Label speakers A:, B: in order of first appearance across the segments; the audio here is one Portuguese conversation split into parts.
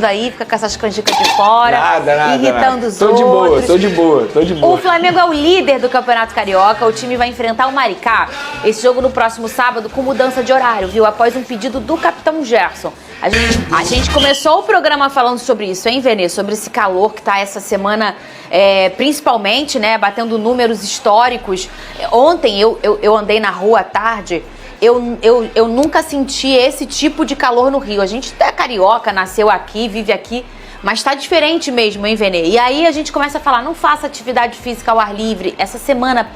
A: aí, fica com essas canjicas de fora,
B: Nada,
A: irritando os
B: Tô
A: outros.
B: de boa.
A: O Flamengo é o líder do Campeonato Carioca, o time vai enfrentar o Maricá. Esse jogo no próximo sábado com mudança de horário, viu? Após um pedido do capitão Gerson. A gente começou o programa falando sobre isso, hein, Vene? Sobre esse calor que tá essa semana, principalmente, né, batendo números históricos. Ontem eu andei na rua à tarde. Eu nunca senti esse tipo de calor no Rio. A gente é carioca, nasceu aqui, vive aqui, mas tá diferente mesmo, hein, Vene? E aí a gente começa a falar, não faça atividade física ao ar livre. Essa semana,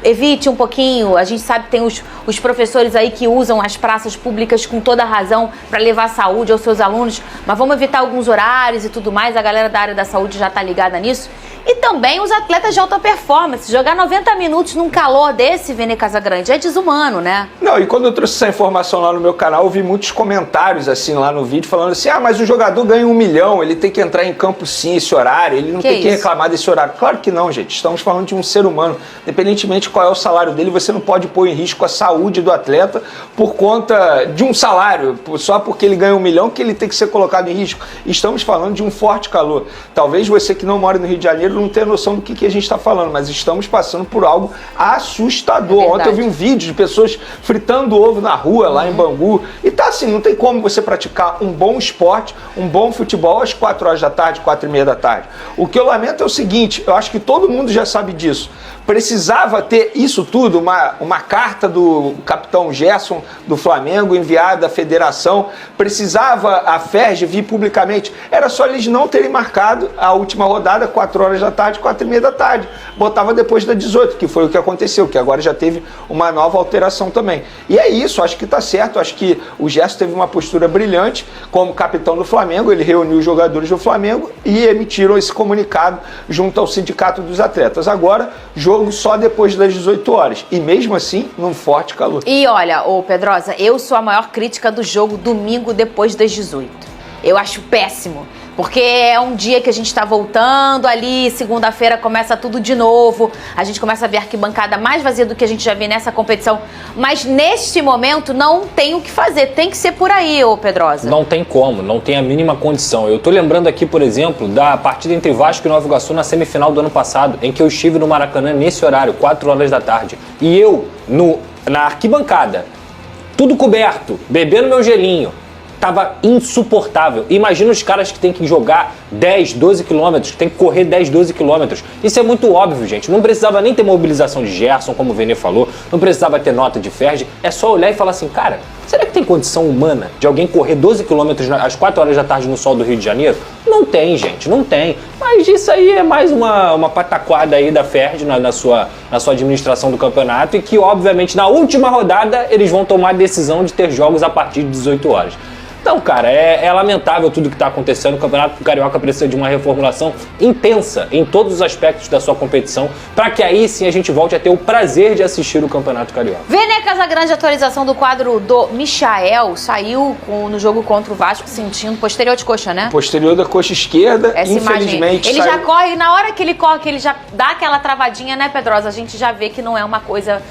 A: evite um pouquinho. A gente sabe que tem os professores aí que usam as praças públicas com toda razão para levar saúde aos seus alunos, mas vamos evitar alguns horários e tudo mais. A galera da área da saúde já tá ligada nisso. E também os atletas de alta performance. Jogar 90 minutos num calor desse, Vene Casagrande, é desumano, né?
B: Não, e quando eu trouxe essa informação lá no meu canal, eu vi muitos comentários assim lá no vídeo falando assim, mas o jogador ganha 1 milhão, ele tem que entrar em campo sim esse horário, ele não tem que reclamar desse horário. Claro que não, gente. Estamos falando de um ser humano. Independentemente de qual é o salário dele, você não pode pôr em risco a saúde do atleta por conta de um salário, só porque ele ganha 1 milhão que ele tem que ser colocado em risco. Estamos falando de um forte calor. Talvez você que não mora no Rio de Janeiro não tenha noção do que a gente está falando, mas estamos passando por algo assustador. Ontem eu vi um vídeo de pessoas fritando ovo na rua, lá em Bangu, e tá assim, não tem como você praticar um bom esporte, um bom futebol às 4 horas da tarde, 4h30 da tarde. O que eu lamento é o seguinte, eu acho que todo mundo já sabe disso. Precisava ter isso tudo, uma carta do capitão Gerson do Flamengo enviada à federação, precisava a FERJ vir publicamente, era só eles não terem marcado a última rodada 4 horas da tarde, 4h30 da tarde, botava depois da 18, que foi o que aconteceu, que agora já teve uma nova alteração também. E é isso, acho que tá certo, acho que o Gerson teve uma postura brilhante como capitão do Flamengo, ele reuniu os jogadores do Flamengo e emitiram esse comunicado junto ao sindicato dos atletas. Agora, jogo só depois das 18 horas. E mesmo assim, num forte calor.
A: E olha, Pedrosa, eu sou a maior crítica do jogo domingo depois das 18. Eu acho péssimo. Porque é um dia que a gente está voltando ali, segunda-feira começa tudo de novo, a gente começa a ver a arquibancada mais vazia do que a gente já vê nessa competição. Mas neste momento não tem o que fazer, tem que ser por aí, Pedrosa.
C: Não tem como, não tem a mínima condição. Eu tô lembrando aqui, por exemplo, da partida entre Vasco e Nova Iguaçu na semifinal do ano passado, em que eu estive no Maracanã nesse horário, 4 horas da tarde. E eu, na arquibancada, tudo coberto, bebendo meu gelinho. Tava insuportável. Imagina os caras que tem que jogar 10, 12 quilômetros, que tem que correr 10, 12 quilômetros. Isso é muito óbvio, gente. Não precisava nem ter mobilização de Gerson, como o Vene falou, não precisava ter nota de FERJ. É só olhar e falar assim, cara, será que tem condição humana de alguém correr 12 quilômetros às 4 horas da tarde no sol do Rio de Janeiro? Não tem, gente, não tem. Mas isso aí é mais uma pataquada aí da FERJ na sua administração do campeonato e que, obviamente, na última rodada eles vão tomar a decisão de ter jogos a partir de 18 horas. Então, cara, é lamentável tudo que está acontecendo. O Campeonato Carioca precisa de uma reformulação intensa em todos os aspectos da sua competição, para que aí sim a gente volte a ter o prazer de assistir o Campeonato Carioca.
A: Vene Casagrande, atualização do quadro do Michael, saiu no jogo contra o Vasco sentindo posterior de coxa, né?
B: Posterior da coxa esquerda,
A: essa
B: infelizmente.
A: Ele já corre, na hora que ele corre, que ele já dá aquela travadinha, né, Pedrosa? A gente já vê que não é uma coisa...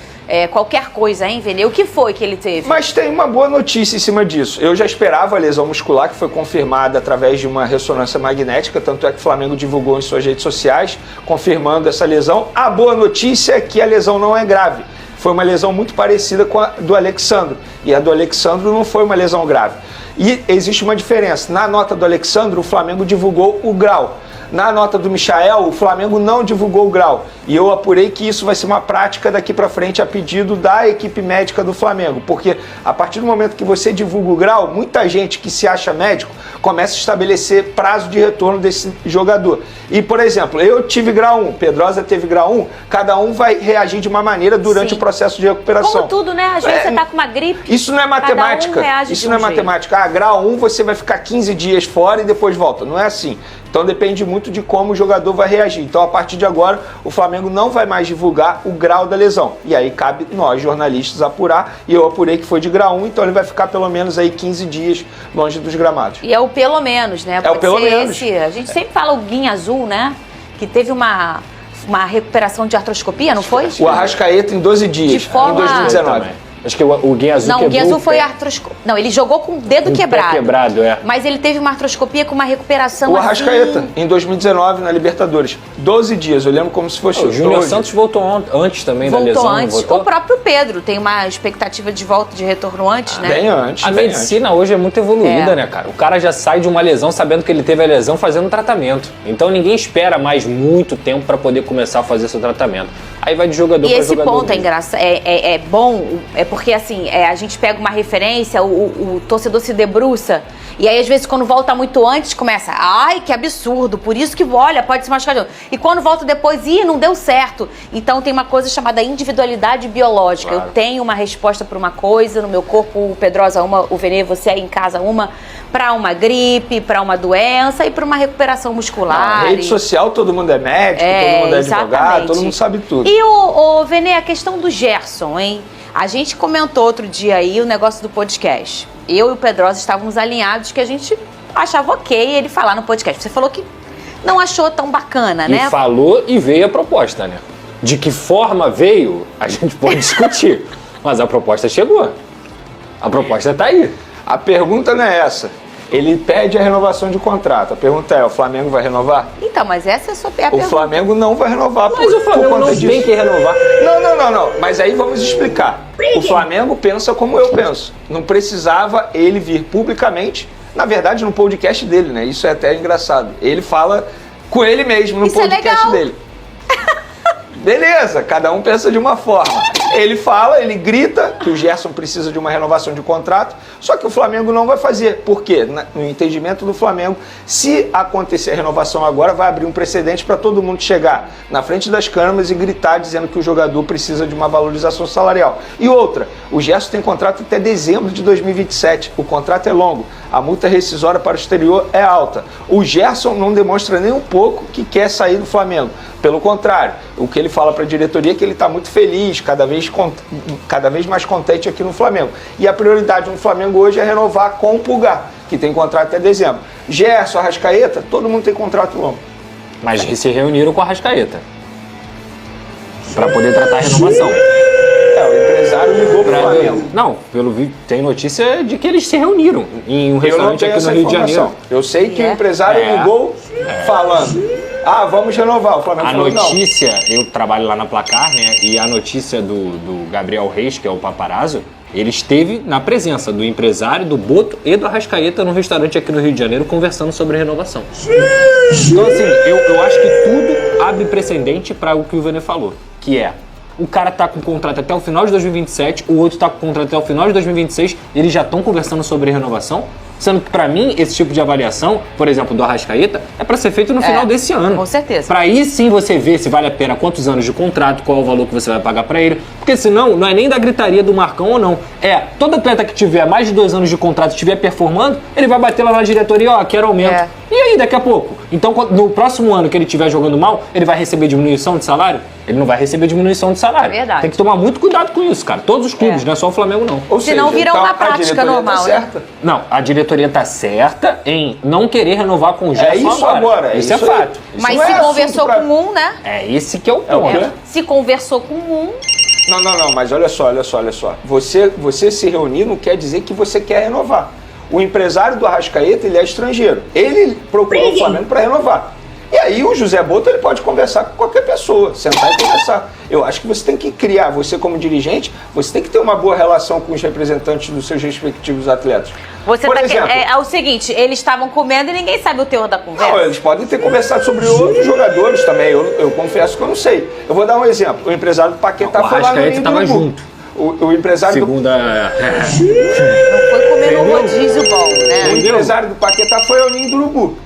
A: qualquer coisa, hein, Vene? O que foi que ele teve?
B: Mas tem uma boa notícia em cima disso. Eu já esperava a lesão muscular, que foi confirmada através de uma ressonância magnética, tanto é que o Flamengo divulgou em suas redes sociais, confirmando essa lesão. A boa notícia é que a lesão não é grave. Foi uma lesão muito parecida com a do Alexandro. E a do Alexandro não foi uma lesão grave. E existe uma diferença. Na nota do Alexandro, o Flamengo divulgou o grau. Na nota do Michael, o Flamengo não divulgou o grau. E eu apurei que isso vai ser uma prática daqui para frente a pedido da equipe médica do Flamengo. Porque a partir do momento que você divulga o grau, muita gente que se acha médico começa a estabelecer prazo de retorno desse jogador. E, por exemplo, eu tive grau 1, Pedrosa teve grau 1, cada um vai reagir de uma maneira durante o processo de recuperação.
A: Como tudo, né? Às vezes você tá com uma gripe.
B: Isso não é matemática. Isso não é matemática. Grau 1 você vai ficar 15 dias fora e depois volta. Não é assim. Então depende muito de como o jogador vai reagir. Então a partir de agora o Flamengo não vai mais divulgar o grau da lesão. E aí cabe nós jornalistas apurar. E eu apurei que foi de grau 1, então ele vai ficar pelo menos aí 15 dias longe dos gramados.
A: E é o pelo menos, né?
B: É o pelo menos.
A: A gente sempre fala o Guinha Azul, né? Que teve uma recuperação de artroscopia, não foi?
B: O Arrascaeta em 12 dias,
A: de forma...
B: em 2019.
C: Acho que o Guiazu
A: Não, o
C: quebrou
A: Guiazu
C: o
A: foi
C: pé.
A: artroscopia. Não, ele jogou com o dedo
C: Com o pé
A: quebrado.
C: quebrado, é.
A: Mas ele teve uma artroscopia com uma recuperação
B: O
A: assim...
B: Arrascaeta, em 2019, na Libertadores. 12 dias, eu lembro como se fosse
C: O Júnior
B: hoje.
C: Santos voltou antes também da
A: Voltou
C: lesão.
A: antes.
C: Voltou?
A: O próprio Pedro tem uma expectativa de volta, de retorno antes, né?
B: Bem antes.
C: A
B: bem
C: medicina hoje é muito evoluída,
A: É.
C: né, cara? O cara já sai de uma lesão sabendo que ele teve a lesão fazendo tratamento. Então ninguém espera mais muito tempo pra poder começar a fazer seu tratamento. Aí vai de jogador
A: E
C: pra
A: esse
C: jogador.
A: ponto é
C: mesmo.
A: engraçado, é bom, é porque assim, a gente pega uma referência, o torcedor se debruça, e aí às vezes quando volta muito antes, começa, ai, que absurdo, por isso que, olha, pode se machucar de novo. E quando volta depois, não deu certo. Então tem uma coisa chamada individualidade biológica.
B: Claro.
A: Eu tenho uma resposta para uma coisa, no meu corpo, o Pedrosa uma, o Venê, você aí em casa uma, para uma gripe, para uma doença e para uma recuperação muscular.
B: Na rede social todo mundo é médico, todo mundo é advogado,
A: exatamente.
B: todo mundo sabe tudo.
A: E o Venê, a questão do Gerson, hein? A gente comentou outro dia aí o negócio do podcast. Eu e o Pedrosa estávamos alinhados que a gente achava ok ele falar no podcast. Você falou que não achou tão bacana, né?
C: E falou e veio a proposta, né? De que forma veio, a gente pode discutir. Mas a proposta chegou. A proposta tá aí.
B: A pergunta não é essa. Ele pede a renovação de contrato. A pergunta é, o Flamengo vai renovar?
A: Então, mas essa é a sua
B: O
A: pergunta.
B: Flamengo não vai renovar
C: Mas o Flamengo
B: por conta
C: não
B: disso.
C: tem que renovar.
B: Não. Mas aí vamos explicar. O Flamengo pensa como eu penso. Não precisava ele vir publicamente, na verdade, no podcast dele, né? Isso é até engraçado. Ele fala com ele mesmo no
A: Isso é
B: podcast
A: legal.
B: dele. Beleza, cada um pensa de uma forma. Ele fala, ele grita que o Gerson precisa de uma renovação de contrato, só que o Flamengo não vai fazer. Por quê? No entendimento do Flamengo, se acontecer a renovação agora, vai abrir um precedente para todo mundo chegar na frente das câmeras e gritar dizendo que o jogador precisa de uma valorização salarial. E outra, o Gerson tem contrato até dezembro de 2027. O contrato é longo, a multa rescisória para o exterior é alta. O Gerson não demonstra nem um pouco que quer sair do Flamengo. Pelo contrário, o que ele fala para a diretoria é que ele está muito feliz, cada vez mais contente aqui no Flamengo. E a prioridade no Flamengo hoje é renovar com o Pulgar, que tem contrato até dezembro. Gerson, Arrascaeta, todo mundo tem contrato longo.
C: Mas se reuniram com a Arrascaeta. Pra poder tratar a renovação.
B: O empresário ligou para o Flamengo.
C: Não, pelo vídeo tem notícia de que eles se reuniram em um
B: Eu não
C: restaurante
B: tenho
C: aqui no
B: essa
C: Rio de
B: informação.
C: Janeiro.
B: Eu sei que o
A: É.
B: empresário ligou falando, vamos renovar. O Flamengo
C: A
B: falou, não.
C: notícia, eu trabalho lá na Placar, né? E a notícia do Gabriel Reis, que é o paparazzo, ele esteve na presença do empresário, do Boto e do Arrascaeta no restaurante aqui no Rio de Janeiro conversando sobre renovação. Então, assim, eu acho que tudo abre precedente para o que o Venê falou, que é o cara tá com contrato até o final de 2027, o outro tá com contrato até o final de 2026, e eles já estão conversando sobre renovação, sendo que pra mim esse tipo de avaliação, por exemplo, do Arrascaeta, é pra ser feito no final desse ano.
A: com certeza.
C: Pra aí sim você ver se vale a pena, quantos anos de contrato, qual é o valor que você vai pagar pra ele, porque senão não é nem da gritaria do Marcão ou não, é todo atleta que tiver mais de 2 anos de contrato e estiver performando, ele vai bater lá na diretoria, ó, quero aumento.
A: É.
C: E aí, daqui a pouco? Então, no próximo ano que ele estiver jogando mal, ele vai receber diminuição de salário? Ele não vai receber diminuição de salário.
A: É verdade.
C: Tem que tomar muito cuidado com isso, cara. Todos os clubes, não é só o Flamengo, não.
B: Ou
A: Senão
B: seja,
A: vira
B: então,
A: uma
B: a
A: prática
B: diretoria
A: normal,
B: tá
A: né?
B: certa.
C: Não, a diretoria tá certa em não querer renovar com o Gerson
B: É isso agora.
C: Isso é
B: aí.
C: fato.
B: Isso
A: Mas
B: não
A: se
B: é
A: conversou
B: assunto pra-
A: com um, né?
C: É esse que é o
B: É o
C: ponto.
B: quê?
A: Se conversou com um,
B: Não, mas olha só. Você se reunir não quer dizer que você quer renovar. O empresário do Arrascaeta, ele é estrangeiro. Ele procurou o Flamengo para renovar. E aí o José Boto, ele pode conversar com qualquer pessoa, sentar e conversar. Eu acho que você tem que criar, você como dirigente, você tem que ter uma boa relação com os representantes dos seus respectivos atletas.
A: você
B: Por
A: tá
B: exemplo,
A: é o seguinte, eles estavam comendo e ninguém sabe o teor da conversa.
B: não, eles podem ter conversado sobre outros jogadores também, eu confesso que eu não sei. Eu vou dar um exemplo. O empresário do Paquetá
C: O
B: foi lá no
C: Arrascaeta
B: Ninho do
C: tava
B: Urubu.
C: junto.
B: O empresário do
C: Segunda.
A: Não foi comer no
C: Entendeu?
A: rodízio bom, né?
B: O empresário do Paquetá foi ao Ninho do Urubu.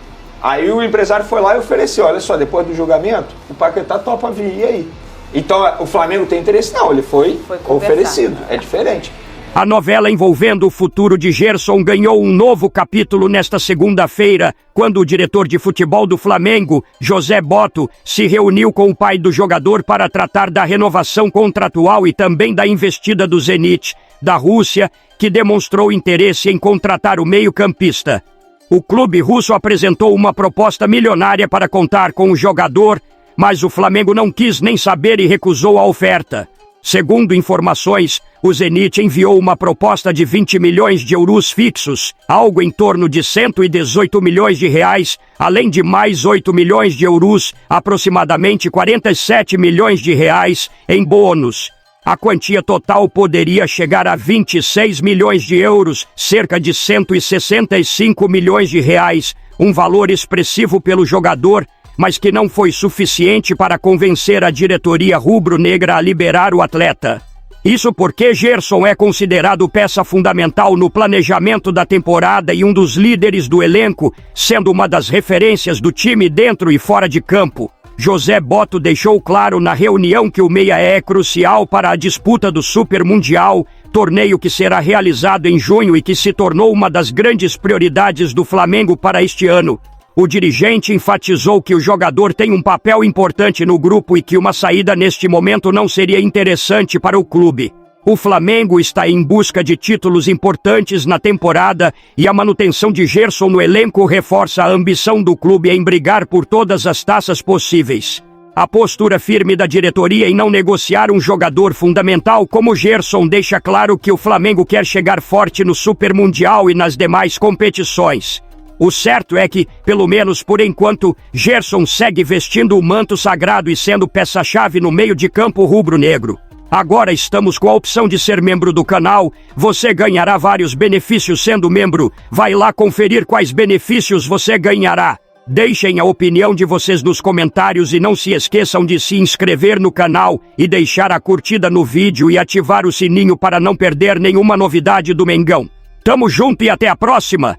B: Aí o empresário foi lá e ofereceu, olha só, depois do julgamento, o Paquetá topa vir, e aí? Então o Flamengo tem interesse? Não, ele foi
A: conversar.
B: oferecido, é diferente.
D: A novela envolvendo o futuro de Gerson ganhou um novo capítulo nesta segunda-feira, quando o diretor de futebol do Flamengo, José Boto, se reuniu com o pai do jogador para tratar da renovação contratual e também da investida do Zenit, da Rússia, que demonstrou interesse em contratar o meio-campista. O clube russo apresentou uma proposta milionária para contar com o jogador, mas o Flamengo não quis nem saber e recusou a oferta. Segundo informações, o Zenit enviou uma proposta de 20 milhões de euros fixos, algo em torno de 118 milhões de reais, além de mais 8 milhões de euros, aproximadamente 47 milhões de reais, em bônus. A quantia total poderia chegar a 26 milhões de euros, cerca de 165 milhões de reais, um valor expressivo pelo jogador, mas que não foi suficiente para convencer a diretoria rubro-negra a liberar o atleta. Isso porque Gerson é considerado peça fundamental no planejamento da temporada e um dos líderes do elenco, sendo uma das referências do time dentro e fora de campo. José Botto deixou claro na reunião que o meia é crucial para a disputa do Super Mundial, torneio que será realizado em junho e que se tornou uma das grandes prioridades do Flamengo para este ano. O dirigente enfatizou que o jogador tem um papel importante no grupo e que uma saída neste momento não seria interessante para o clube. O Flamengo está em busca de títulos importantes na temporada e a manutenção de Gerson no elenco reforça a ambição do clube em brigar por todas as taças possíveis. A postura firme da diretoria em não negociar um jogador fundamental como Gerson deixa claro que o Flamengo quer chegar forte no Super Mundial e nas demais competições. O certo é que, pelo menos por enquanto, Gerson segue vestindo o manto sagrado e sendo peça-chave no meio de campo rubro-negro. Agora estamos com a opção de ser membro do canal, você ganhará vários benefícios sendo membro, vai lá conferir quais benefícios você ganhará. Deixem a opinião de vocês nos comentários e não se esqueçam de se inscrever no canal e deixar a curtida no vídeo e ativar o sininho para não perder nenhuma novidade do Mengão. Tamo junto e até a próxima!